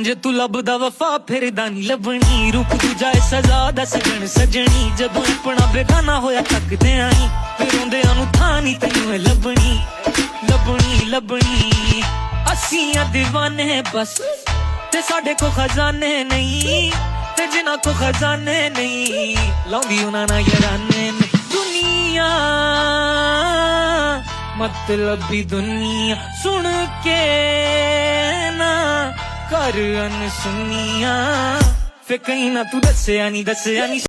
ਜੇ ਤੂੰ ਲੱਭਦਾ ਵਫਾ ਫਿਰਦਾ ਨੀ ਲੱਭਣੀ ਰੁਕ ਤੂੰ ਜਾਏ ਸਜ਼ਾ ਦਾ ਸਜਣ ਸਜਣੀ ਜਦੋਂ ਆਪਣਾ ਬੇਗਾਨਾ ਹੋਇਆ ਤੱਕਦੇ ਆਈ ਫਿਰ ਰੋਂਦਿਆਂ ਨੂੰ ਥਾਂ ਨੀ ਤੈਨੂੰ ਲੱਭਣੀ ਲੱਭਣੀ ਲੱਭਣੀ ਅਸੀਂ ਆ دیਵਾਨੇ ਬਸ ਤੇ ਸਾਡੇ ਕੋ ਖਜ਼ਾਨੇ ਨਹੀਂ ਤੇ ਜਿਨ੍ਹਾਂ ਕੋ ਖਜ਼ਾਨੇ ਨਹੀਂ ਲਾਉਂਦੀ ਉਹਨਾਂ ਨਾਲ ਯਾਰਾਨੇ ਨੇ ਦੁਨੀਆ मतलबी दुनिया सुन के ना कर अनसुनिया फिर कहीं ना तू दसिया नहीं